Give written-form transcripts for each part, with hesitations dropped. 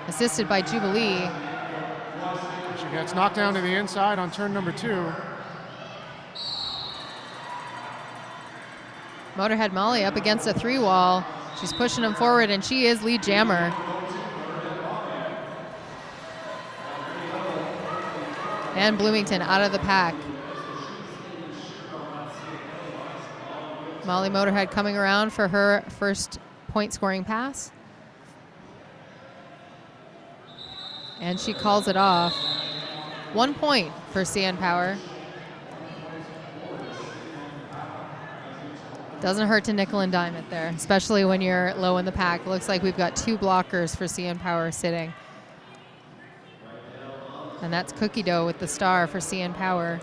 assisted by Jubilee. She gets knocked down to the inside on turn number 2. Motorhead Molly up against a 3-wall. She's pushing him forward, and she is lead jammer. And Bloomington out of the pack. Molly Motorhead coming around for her first point scoring pass. And she calls it off. 1 point for CN Power. Doesn't hurt to nickel and dime it there, especially when you're low in the pack. Looks like we've got 2 blockers for CN Power sitting. And that's Cookie Dough with the star for CN Power.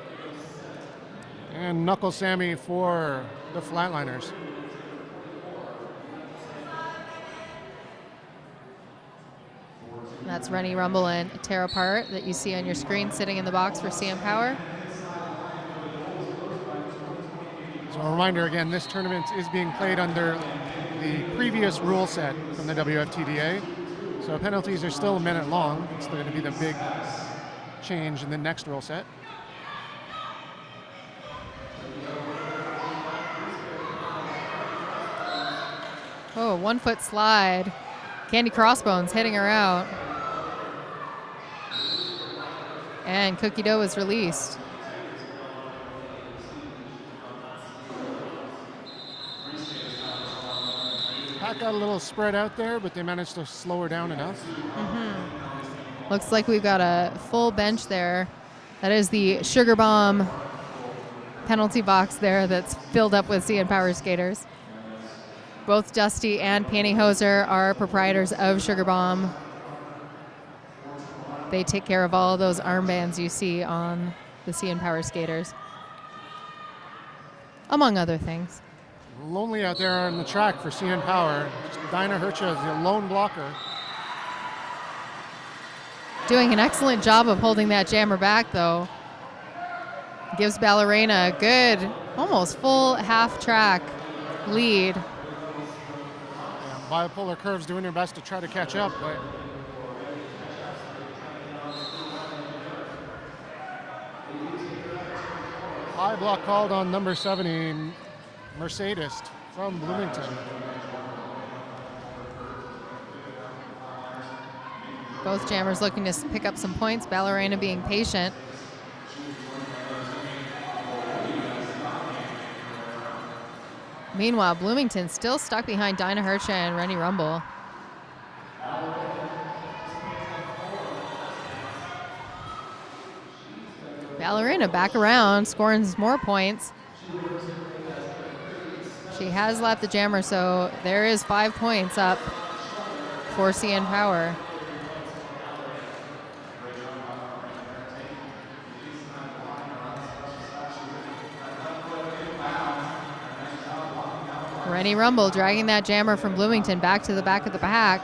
And Knuckle Sammy for the Flatliners. That's Rennie Rumble and Tear Apart that you see on your screen sitting in the box for CN Power. So a reminder again, this tournament is being played under the previous rule set from the WFTDA. So penalties are still a minute long. It's going to be the big change in the next rule set. Oh, 1 foot slide. Candy Crossbones hitting her out. And Cookie Dough is released. Pack got a little spread out there, but they managed to slow her down enough. Looks like we've got a full bench there. That is the Sugar Bomb penalty box there that's filled up with CN Power skaters. Both Dusty and Pantyhoser are proprietors of Sugar Bomb. They take care of all those armbands you see on the CN Power skaters, among other things. Lonely out there on the track for CN Power. Dinah Hercha is the lone blocker. Doing an excellent job of holding that jammer back, though. Gives Ballerina a good, almost full half-track lead. Yeah, Bipolar Curve's doing her best to try to catch up, but high block called on number 70, Mercedes from Bloomington. Both jammers looking to pick up some points. Ballerina being patient. Meanwhile, Bloomington still stuck behind Dinah Hercha and Rennie Rumble. Ballerina back around, scoring more points. She has lapped the jammer, so there is 5 points up for CN Power. Rennie Rumble dragging that jammer from Bloomington back to the back of the pack.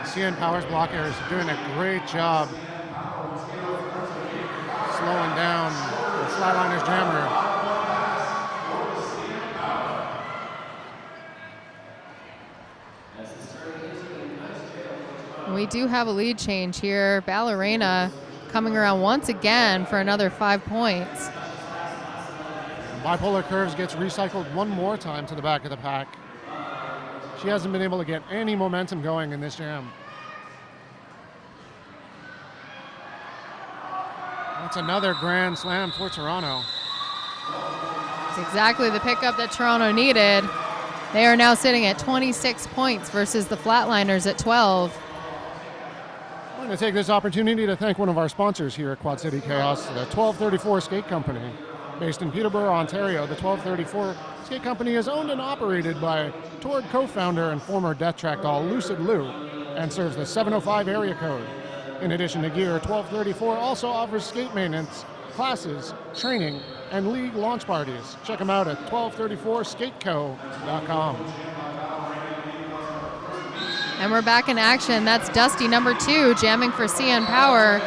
CN Power's blockers doing a great job slowing down the Flatliners jammer. We do have a lead change here. Ballerina coming around once again for another 5 points. Bipolar Curves gets recycled one more time to the back of the pack. She hasn't been able to get any momentum going in this jam. That's another grand slam for Toronto. It's exactly the pickup that Toronto needed. They are now sitting at 26 points versus the Flatliners at 12. I'm going to take this opportunity to thank one of our sponsors here at Quad City Chaos, the 1234 Skate Company. Based in Peterborough, Ontario, the 1234 Skate Company is owned and operated by Tord co-founder and former Death Track doll Lucid Lou and serves the 705 area code. In addition to gear, 1234 also offers skate maintenance, classes, training, and league launch parties. Check them out at 1234skateco.com. And we're back in action. That's Dusty, number 2, jamming for CN Power.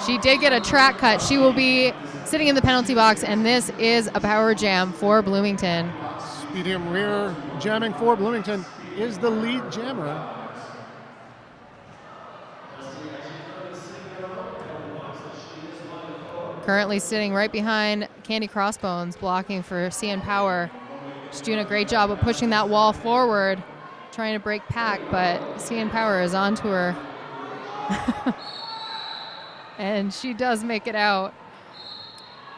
She did get a track cut. She will be sitting in the penalty box, and this is a power jam for Bloomington. Medium rear jamming for Bloomington is the lead jammer. currently sitting right behind Candy Crossbones, blocking for CN Power. She's doing a great job of pushing that wall forward, trying to break pack, but CN Power is onto her. And she does make it out.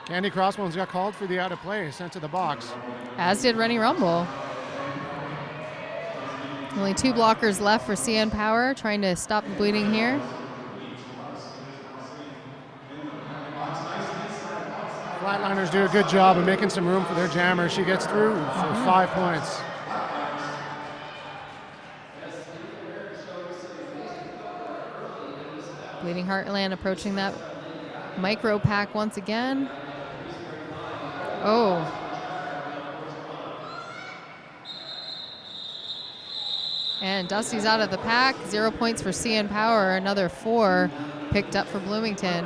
Candy Crossbones got called for the out of play, sent to the box. As did Rennie Rumble. Only 2 blockers left for CN Power, trying to stop the bleeding here. Flatliners do a good job of making some room for their jammer. She gets through for 5 points. Bleeding Heartland approaching that micro pack once again. Oh. And Dusty's out of the pack. 0 points for CN Power. Another 4 picked up for Bloomington.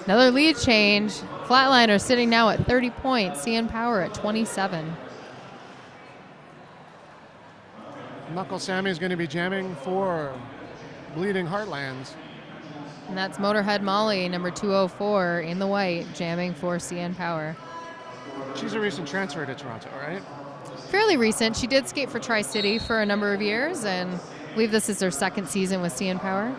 Another lead change. Flatliners sitting now at 30 points. CN Power at 27. Knuckle Sammy is going to be jamming for Bleeding Heartlands. And that's Motorhead Molly, number 204 in the white, jamming for CN Power. She's a recent transfer to Toronto, right? Fairly recent. She did skate for Tri-City for a number of years, and I believe this is her 2nd season with CN Power.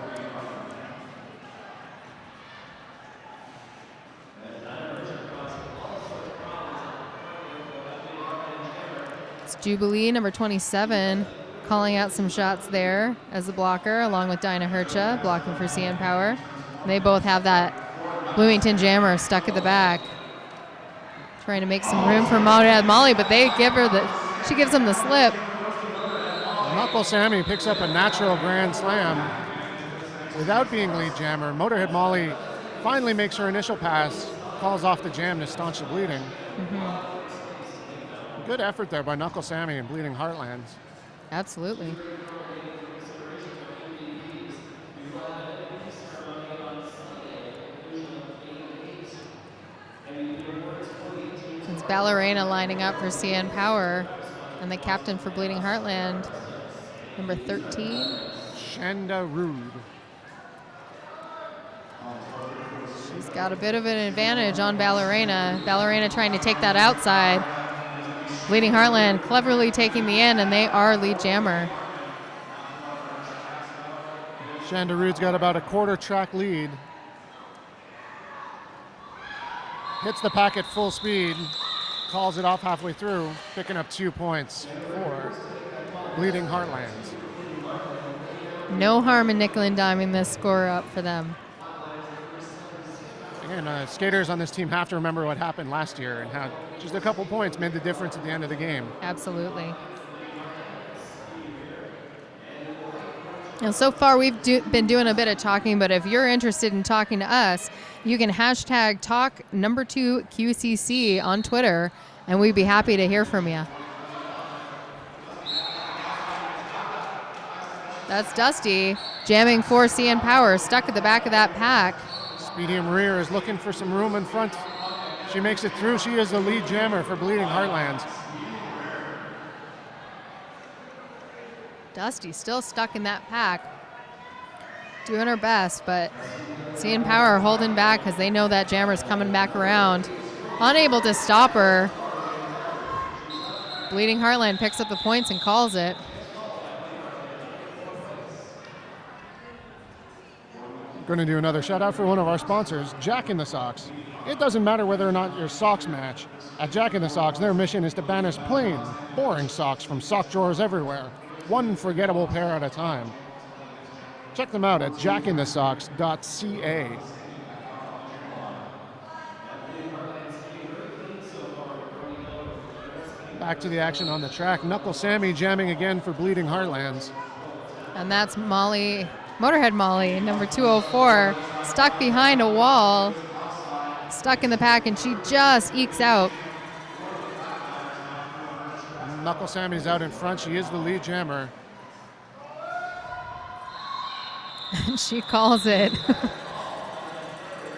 It's Jubilee, number 27, calling out some shots there as a blocker, along with Dinah Hercha, blocking for CN Power. They both have that Bloomington jammer stuck at the back, trying to make some room for Motorhead Molly, but they give her she gives them the slip. Knuckle Sammy picks up a natural grand slam without being lead jammer. Motorhead Molly finally makes her initial pass, calls off the jam to staunch the bleeding. Good effort there by Knuckle Sammy and Bleeding Heartlands. Absolutely. It's Ballerina lining up for CN Power, and the captain for Bleeding Heartland, number 13. Shanda Rude. She's got a bit of an advantage on Ballerina. Ballerina trying to take that outside. Bleeding Heartland cleverly taking the end, and they are lead jammer. Shanda Rude's got about a quarter track lead. Hits the pack at full speed, calls it off halfway through, picking up 2 points for Bleeding Heartlands. No harm in nickel and diming this score up for them. Again, skaters on this team have to remember what happened last year and how just a couple points made the difference at the end of the game. Absolutely. And so far we've been doing a bit of talking, but if you're interested in talking to us, you can hashtag Toque #2 QCC on Twitter, and we'd be happy to hear from you. That's Dusty jamming for CN Power, stuck at the back of that pack. Speedy Maria is looking for some room in front. She makes it through. She is the lead jammer for Bleeding Heartlands. Dusty still stuck in that pack, doing her best, but CN Power holding back because they know that jammer's coming back around. Unable to stop her. Bleeding Heartland picks up the points and calls it. Going to do another shout out for one of our sponsors, Jack in the Socks. It doesn't matter whether or not your socks match. At Jack in the Socks, their mission is to banish plain, boring socks from sock drawers everywhere, one forgettable pair at a time. Check them out at jackinthesocks.ca. Back to the action on the track. Knuckle Sammy jamming again for Bleeding Heartlands. And that's Molly, Motorhead Molly, number 204, stuck behind a wall, stuck in the pack, and she just ekes out. Knuckle Sammy's out in front. She is the lead jammer. And she calls it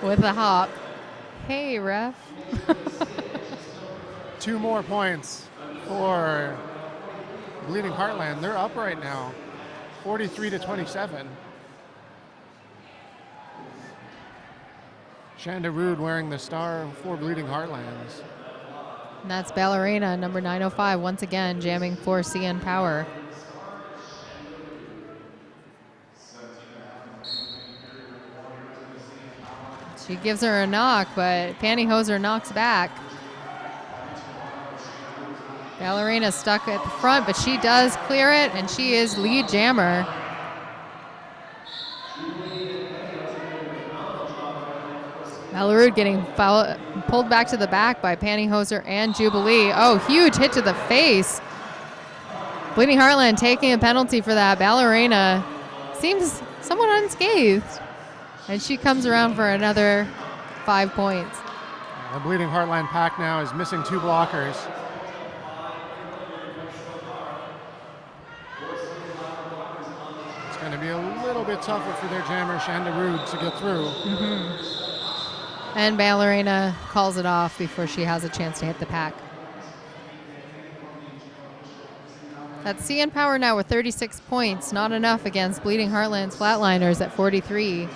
with a hop. Hey, ref. 2 more points for Bleeding Heartland. They're up right now, 43-27. Shanda Rude wearing the star for Bleeding Heartlands. And that's Ballerina, number 905, once again jamming for CN Power. She gives her a knock, but Pantyhose knocks back. Ballerina stuck at the front, but she does clear it, and she is lead jammer. Ballerud getting pulled back to the back by Pantyhose and Jubilee. Oh, huge hit to the face. Bleeding Heartland taking a penalty for that. Ballerina seems somewhat unscathed. And she comes around for another 5 points. The Bleeding Heartland pack now is missing 2 blockers. It's going to be a little bit tougher for their jammer, Shanda Rude, to get through. And Ballerina calls it off before she has a chance to hit the pack. That's CN Power now with 36 points. Not enough against Bleeding Heartland's Flatliners at 43.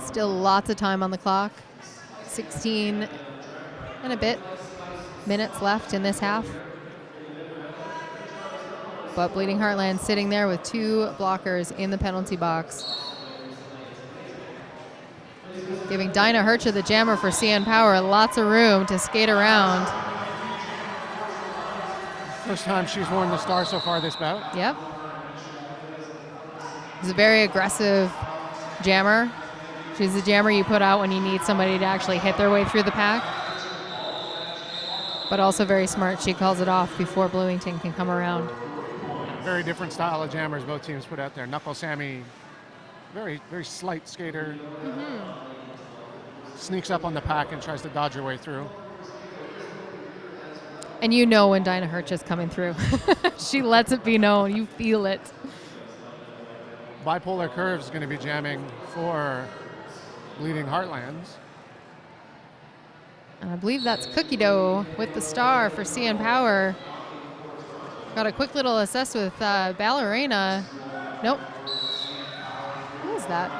Still lots of time on the clock. 16 and a bit minutes left in this half. But Bleeding Heartland sitting there with 2 blockers in the penalty box. Giving Dinah Hercher, the jammer for CN Power, lots of room to skate around. First time she's worn the star so far this bout. Yep. She's a very aggressive jammer. She's the jammer you put out when you need somebody to actually hit their way through the pack. But also very smart. She calls it off before Bloomington can come around. Very different style of jammers both teams put out there. Knuckle Sammy, very, very slight skater. Sneaks up on the pack and tries to dodge her way through. And you know when Dinah Herch is coming through. She lets it be known. You feel it. Bipolar Curves is going to be jamming for Bleeding Heartlands. And I believe that's Cookie Dough with the star for CN Power. Got a quick little assess with Ballerina. Nope. Who is that?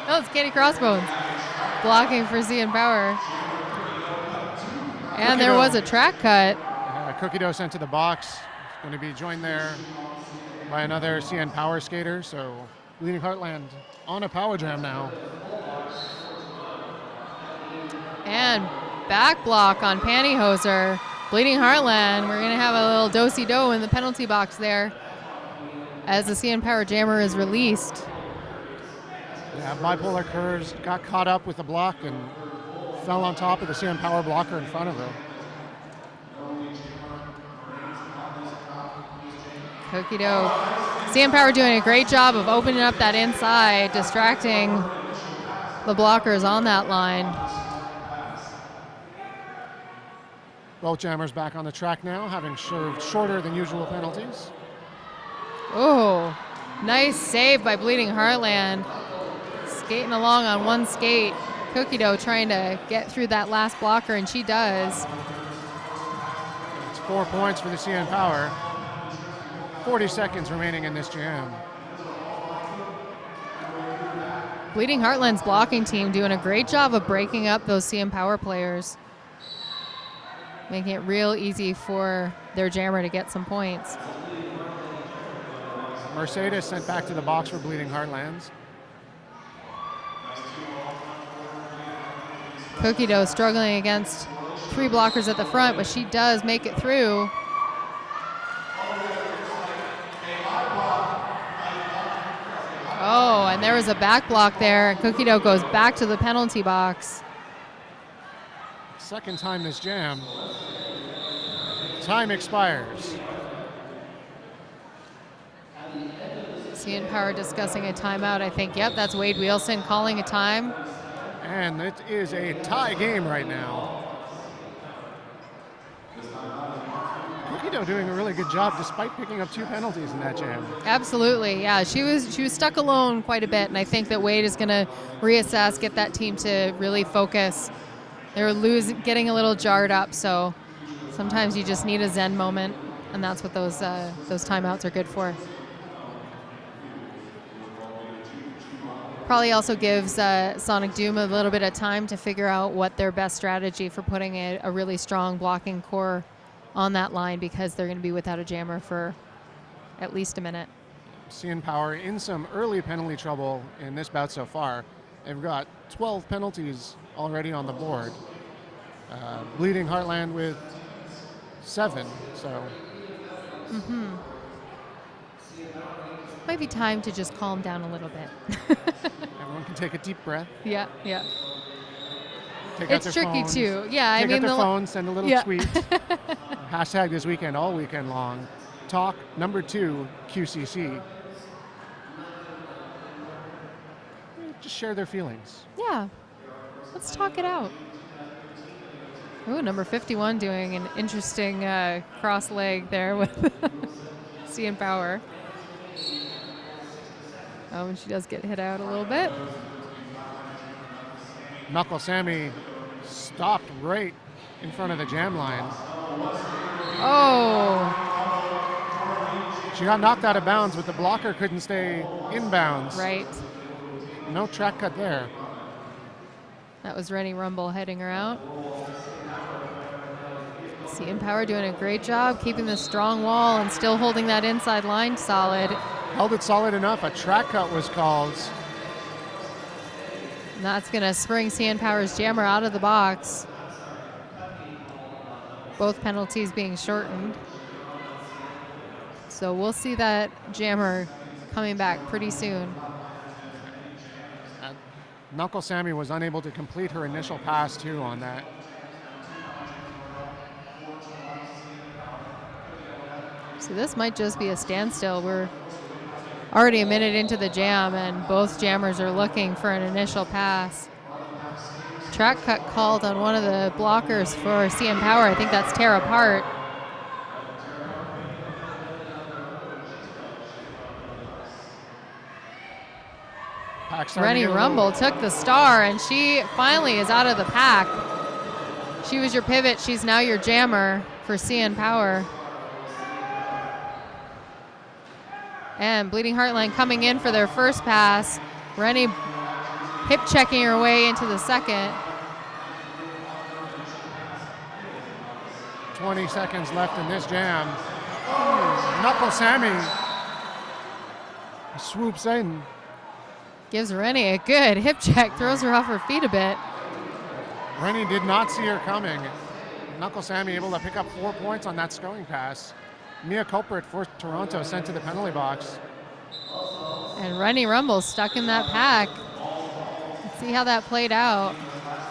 Oh, it's Katie Crossbones blocking for CN Power. And there was a track cut. Cookie Dough sent to the box. Going to be joined there by another CN Power skater. So Bleeding Heartland on a power jam now. And back block on Pantyhoser. Bleeding Heartland. We're going to have a little do-si-do in the penalty box there as the CN Power jammer is released. Yeah, Bipolar Curves got caught up with the block and fell on top of the CN Power blocker in front of her. Cookie Dough. CN Power doing a great job of opening up that inside, distracting the blockers on that line. Both jammers back on the track now, having served shorter than usual penalties. Oh, nice save by Bleeding Heartland. Skating along on one skate. Cookie Dough trying to get through that last blocker, and she does. It's 4 points for the CN Power. 40 seconds remaining in this jam. Bleeding Heartland's blocking team doing a great job of breaking up those CN Power players, making it real easy for their jammer to get some points. Mercedes sent back to the box for Bleeding Heartlands. Cookie Dough struggling against 3 blockers at the front, but she does make it through. Oh, and there was a back block there. Cookie Dough goes back to the penalty box. Second time this jam. Time expires. CN Power discussing a timeout, I think. Yep, that's Wade Wheelson calling a time. And it is a tie game right now. Cookie Dough doing a really good job despite picking up 2 penalties in that jam. Absolutely, yeah. She was stuck alone quite a bit, and I think that Wade is going to reassess, get that team to really focus. They were getting a little jarred up, so sometimes you just need a zen moment, and that's what those timeouts are good for. Probably also gives Sonic Doom a little bit of time to figure out what their best strategy for putting a really strong blocking core on that line, because they're going to be without a jammer for at least a minute. CN Power in some early penalty trouble in this bout so far. They've got 12 penalties already on the board. Bleeding Heartland with 7, so. Might be time to just calm down a little bit. Everyone can take a deep breath. Yeah. Take out It's their tricky phones, too. Yeah, take out their phone, send a little Yeah. tweet. Hashtag this weekend, all weekend long. Toque #2 QCC. Just share their feelings. Yeah. Let's talk it out. Ooh, number 51 doing an interesting cross leg there with CN Power. Oh, and she does get hit out a little bit. Knuckle Sammy stopped right in front of the jam line. Oh, She got knocked out of bounds, but the blocker couldn't stay inbounds. right. No track cut there. That was Rennie Rumble heading her out. CN Power doing a great job keeping the strong wall and still holding that inside line solid. Held it solid enough. A track cut was called. And that's going to spring CN Power's jammer out of the box. Both penalties being shortened. So we'll see that jammer coming back pretty soon. Knuckle Sammy was unable to complete her initial pass too on that. So this might just be a standstill. We're already a minute into the jam, and both jammers are looking for an initial pass. Track cut called on one of the blockers for CN Power. I think that's tear apart. Rennie Rumble took the star, and she finally is out of the pack. She was your pivot. She's now your jammer for CN Power. And Bleeding Heartland coming in for their first pass. Rennie hip checking her way into the second. 20 seconds left in this jam. Knuckle Sammy swoops in. Gives Rennie a good hip check, throws her off her feet a bit. Rennie did not see her coming. Knuckle Sammy able to pick up 4 points on that scoring pass. Mia culprit for Toronto sent to the penalty box. And Rennie Rumble stuck in that pack. Let's see how that played out.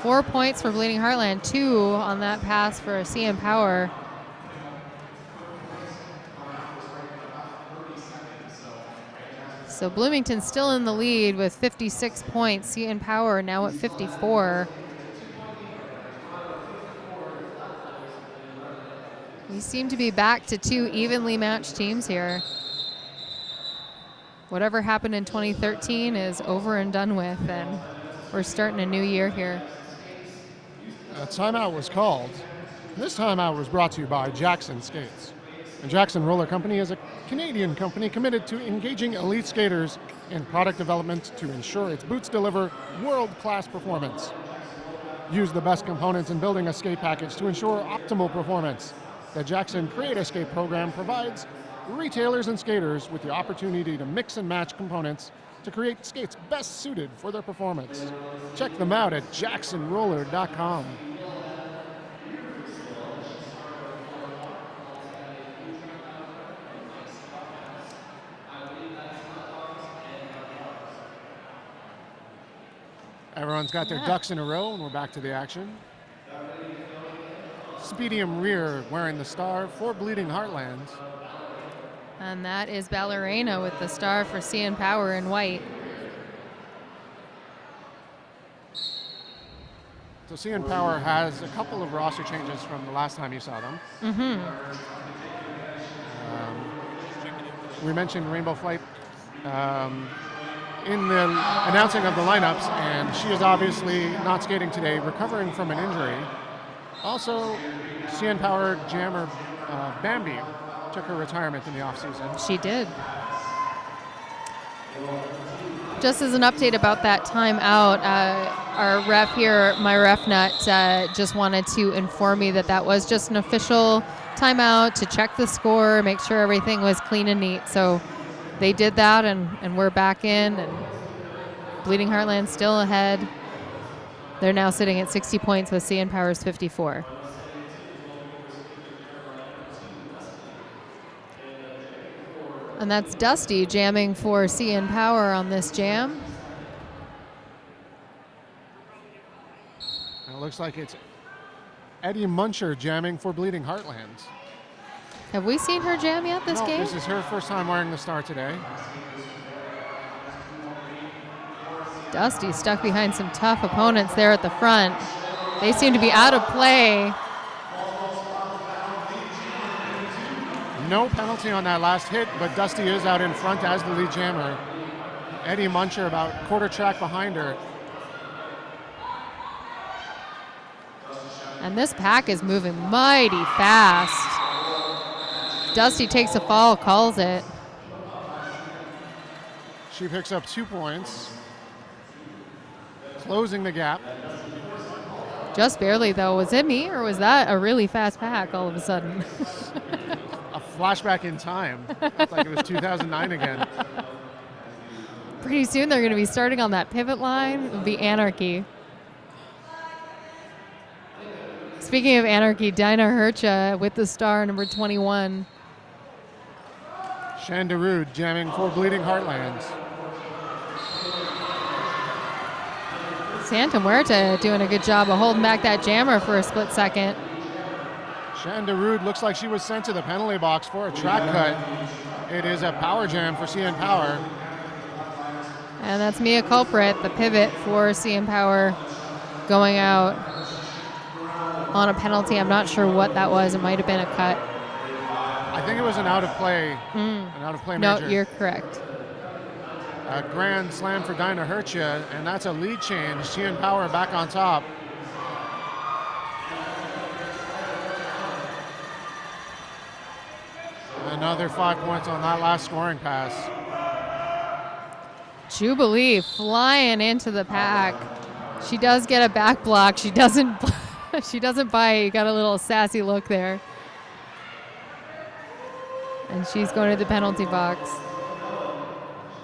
4 points for Bleeding Heartland, 2 on that pass for CN Power. So Bloomington still in the lead with 56 points. CN Power now at 54. We seem to be back to 2 evenly matched teams here. Whatever happened in 2013 is over and done with, and we're starting a new year here. A timeout was called. This timeout was brought to you by Jackson Skates. And Jackson Roller Company is a Canadian company committed to engaging elite skaters in product development to ensure its boots deliver world-class performance. Use the best components in building a skate package to ensure optimal performance. The Jackson Create a Skate program provides retailers and skaters with the opportunity to mix and match components to create skates best suited for their performance. Check them out at jacksonroller.com. Everyone's got their ducks in a row, and we're back to the action. Speedium rear wearing the star for Bleeding Heartland. And that is Ballerina with the star for CN Power in white. So CN Power has a couple of roster changes from the last time you saw them. We mentioned Rainbow Flight in the announcing of the lineups, and she is obviously not skating today, recovering from an injury. Also, CN Power jammer Bambi took her retirement in the offseason. She did. Just as an update about that timeout, our ref here, my ref nut, just wanted to inform me that that was just an official timeout to check the score, make sure everything was clean and neat. So they did that, and we're back in, and Bleeding Heartland still ahead. They're now sitting at 60 points with CN Power's 54. And that's Dusty jamming for CN Power on this jam. And it looks like it's Eddie Muncher jamming for Bleeding Heartland. Have we seen her jam yet this game? This is her first time wearing the star today. Dusty stuck behind some tough opponents there at the front. They seem to be out of play. No penalty on that last hit, but Dusty is out in front as the lead jammer. Eddie Muncher about quarter track behind her. And this pack is moving mighty fast. Dusty takes a fall, calls it. She picks up 2 points, closing the gap. Just barely, though. Was it me, or was that a really fast pack all of a sudden? A flashback in time. It's like it was 2009 again. Pretty soon they're going to be starting on that pivot line. It'll be anarchy. Speaking of anarchy, Dinah Hercha with the star, number 21. Shandarud jamming for Bleeding Heartland. Santa Muerta doing a good job of holding back that jammer for a split second. Shandarud looks like she was sent to the penalty box for a track cut. It is a power jam for CN Power. And that's Mia Culprit, the pivot for CN Power, going out on a penalty. I'm not sure what that was. It might have been a cut. I think it was an out of play. An out of play major. No, you're correct. A grand slam for Dinah Hercha, and that's a lead change. CN Power back on top. Another 5 points on that last scoring pass. Jubilee flying into the pack. She does get a back block. She doesn't. She doesn't bite. You got a little sassy look there. And she's going to the penalty box.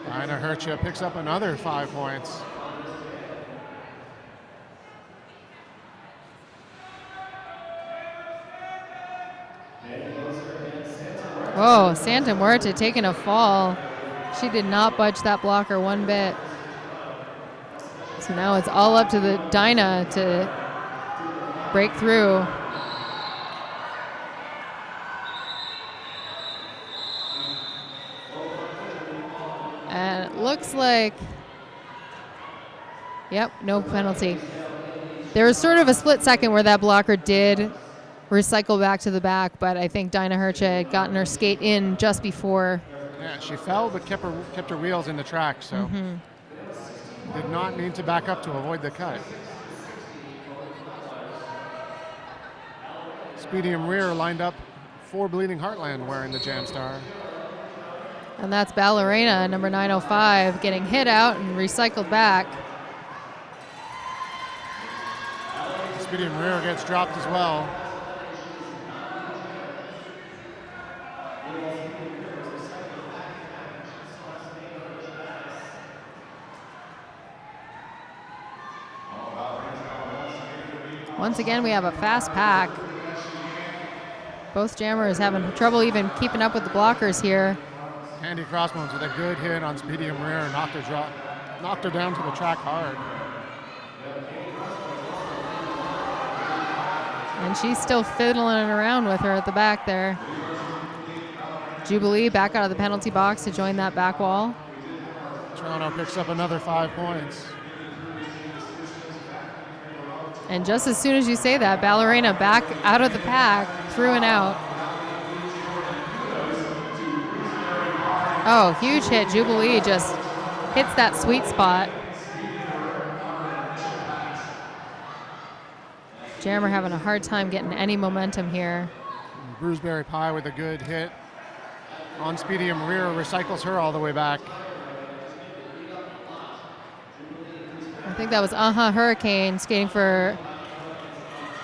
Dinah Hercha picks up another 5 points. Oh, Santa Muerta taking a fall. She did not budge that blocker one bit. So now it's all up to the Dinah to break through. And it looks like, yep, no penalty. There was sort of a split second where that blocker did recycle back to the back, but I think Dinah Hercha had gotten her skate in just before. Yeah, she fell but kept her wheels in the track, so did not need to back up to avoid the cut. Speedium rear lined up for Bleeding Heartland wearing the Jam Star. And that's Ballerina, number 905, getting hit out and recycled back. Speedium rear gets dropped as well. Once again, we have a fast pack. Both jammers having trouble even keeping up with the blockers here. Candy Crossbones with a good hit on Speedium rear, knocked her down to the track hard. And she's still fiddling around with her at the back there. Jubilee back out of the penalty box to join that back wall. Toronto picks up another 5 points. And just as soon as you say that, Ballerina back out of the pack, through and out. Oh, huge hit. Jubilee just hits that sweet spot. Jammer having a hard time getting any momentum here. Bruiseberry Pie with a good hit on Speedium rear, recycles her all the way back. think that was Hurricane skating for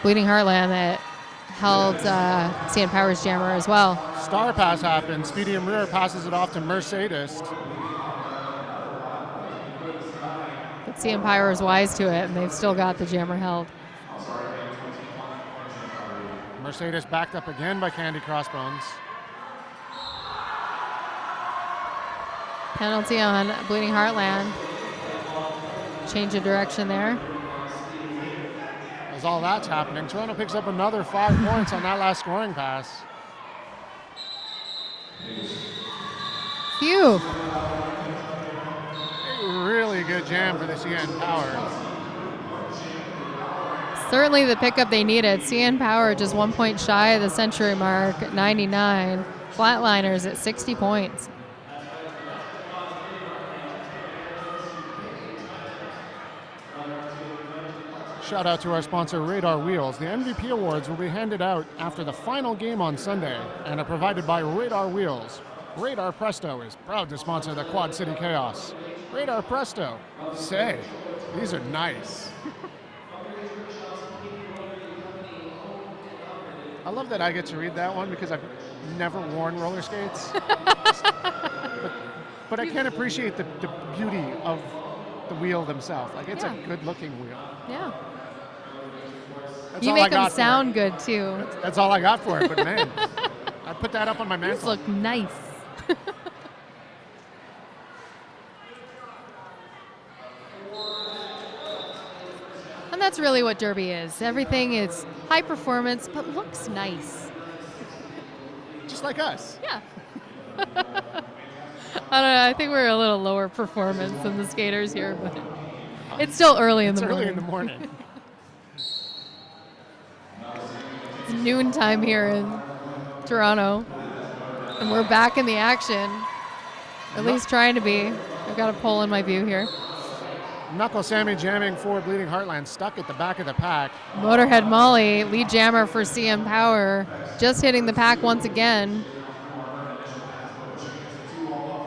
Bleeding Heartland that held CN Power's jammer as well. Star pass happens. Medium rear passes it off to Mercedes. But CN Power is wise to it, and they've still got the jammer held. Mercedes backed up again by Candy Crossbones. Penalty on Bleeding Heartland. Change of direction there. As all that's happening, Toronto picks up another 5 points on that last scoring pass. Phew. A really good jam for the CN Power. Certainly the pickup they needed. CN Power just 1 point shy of the century mark at 99. Flatliners at 60 points. Shout out to our sponsor, Radar Wheels. The MVP awards will be handed out after the final game on Sunday and are provided by Radar Wheels. Radar Presto is proud to sponsor the Quad City Chaos. Radar Presto, say, these are nice. I love that I get to read that one because I've never worn roller skates. but I can't appreciate the beauty of the wheel themselves. Like, it's a good-looking wheel. Yeah. That's You all I make them got sound good, too. That's all I got for it, but man, I put that up on my mantle. These look nice. And that's really what Derby is. Everything is high performance, but looks nice. Just like us. Yeah. I don't know. I think we're a little lower performance than the skaters here, but it's still early in the morning. It's early in the morning. It's noontime here in Toronto, and we're back in the action. At least trying to be. I've got a pole in my view here. Knuckle Sammy jamming for Bleeding Heartland, stuck at the back of the pack. Motorhead Molly, lead jammer for CN Power, just hitting the pack once again.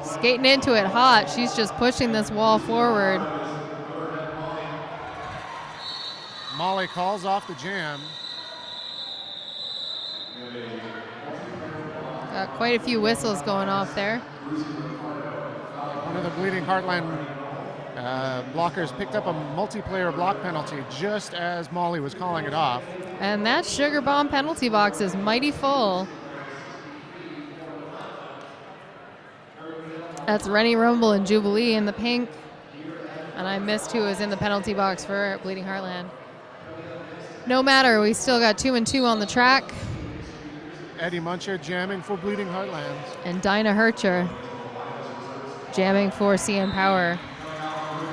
Skating into it hot. She's just pushing this wall forward. Molly calls off the jam. Got quite a few whistles going off there. One of the Bleeding Heartland blockers picked up a multiplayer block penalty just as Molly was calling it off. And that Sugar Bomb penalty box is mighty full. That's Rennie Rumble and Jubilee in the pink. And I missed who was in the penalty box for Bleeding Heartland. No matter, we still got 2 and 2 on the track. Eddie Muncher jamming for Bleeding Heartland. And Dinah Hercher jamming for CN Power.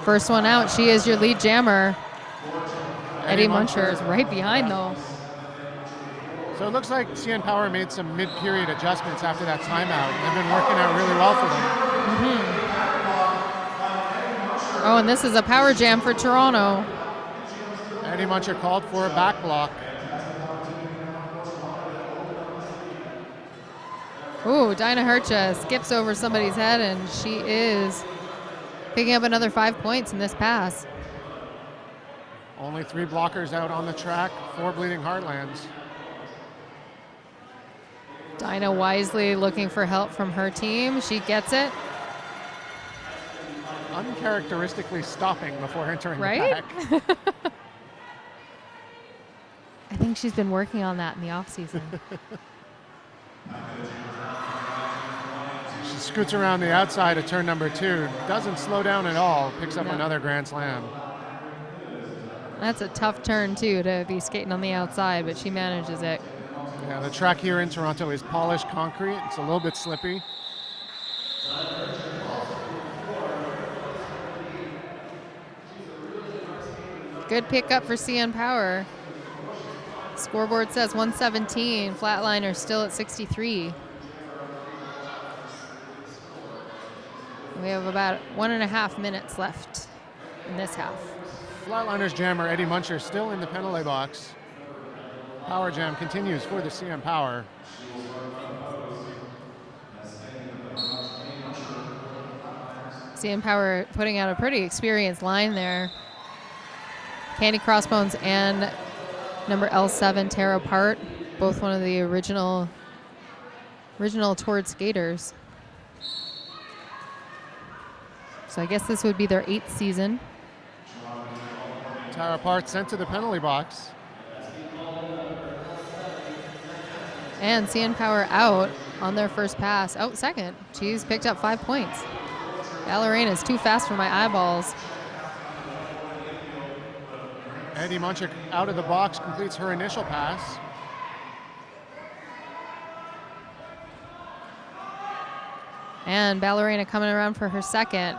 First one out, she is your lead jammer. Eddie Muncher is right behind though. So it looks like CN Power made some mid-period adjustments after that timeout. They've been working out really well for them. Oh, and this is a power jam for Toronto. Eddie Muncher called for a back block. Ooh, Dinah Hercha skips over somebody's head, and she is picking up another 5 points in this pass. Only 3 blockers out on the track for Bleeding Heartlands. Dinah wisely looking for help from her team. She gets it. Uncharacteristically stopping before entering Right? the pack. I think she's been working on that in the off-season. She scoots around the outside of turn number 2. Doesn't slow down at all. Picks up another Grand Slam. That's a tough turn, too, to be skating on the outside, but she manages it. Yeah, the track here in Toronto is polished concrete. It's a little bit slippy. Good pickup for CN Power. Scoreboard says 117. Flatliners still at 63. We have about 1.5 minutes left in this half. Flatliners jammer Eddie Muncher still in the penalty box. Power jam continues for the CN Power. CN Power putting out a pretty experienced line there. Candy Crossbones and number L7 tear apart. Both one of the original toured skaters. So I guess this would be their 8th season. Tear apart, sent to the penalty box. And CN Power out on their first pass. Out second. She's picked up 5 points. Ballerina's too fast for my eyeballs. Eddie Munchik out of the box, completes her initial pass. And Ballerina coming around for her second.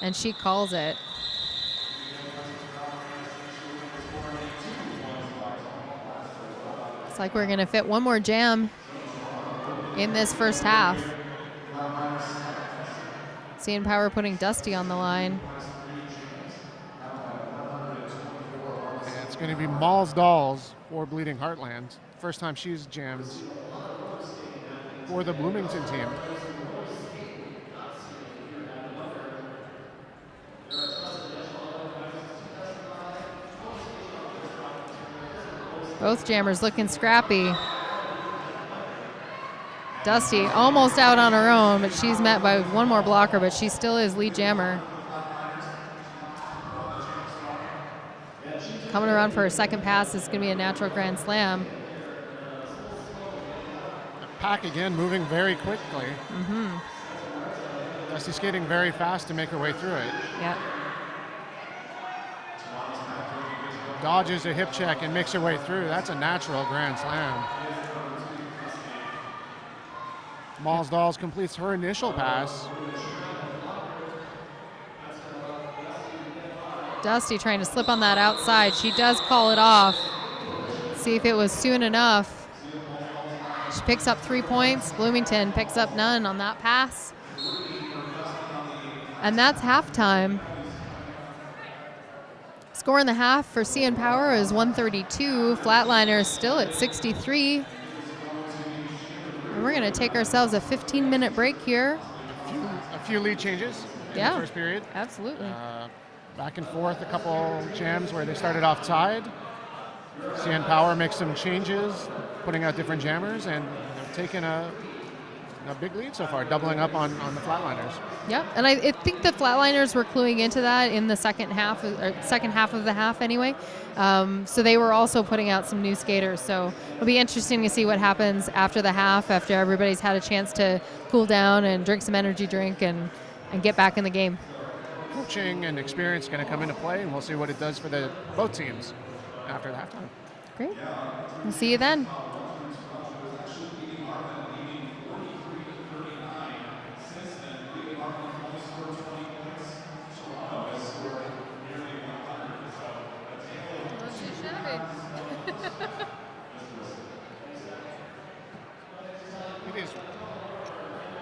And she calls it. It's like we're going to fit one more jam in this first half. CN Power putting Dusty on the line. And it's going to be Mal's Dolls for Bleeding Heartland. First time she's jammed for the Bloomington team. Both jammers looking scrappy. Dusty almost out on her own, but she's met by one more blocker, but she still is lead jammer. Coming around for her second pass is going to be a natural grand slam. The pack again moving very quickly. Dusty skating very fast to make her way through it. Yeah. Dodges a hip check and makes her way through. That's a natural grand slam. Mal's Dolls completes her initial pass. Dusty trying to slip on that outside. She does call it off. See if it was soon enough. She picks up 3 points. Bloomington picks up none on that pass. And that's halftime. Score in the half for CN Power is 132. Flatliners still at 63. And we're going to take ourselves a 15-minute break here. A few lead changes in the first period. Absolutely. Back and forth, a couple jams where they started off tied. CN Power makes some changes, putting out different jammers, and they've taken a big lead so far, doubling up on the Flatliners. Yep, and I think the Flatliners were cluing into that in the second half of the half anyway. So they were also putting out some new skaters. So it'll be interesting to see what happens after the half, after everybody's had a chance to cool down and drink some energy drink and get back in the game. Coaching and experience going to come into play, and we'll see what it does for both teams after the halftime. Great. We'll see you then.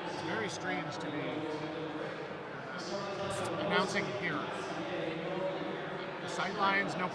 It's very strange to be announcing here. The sight lines, no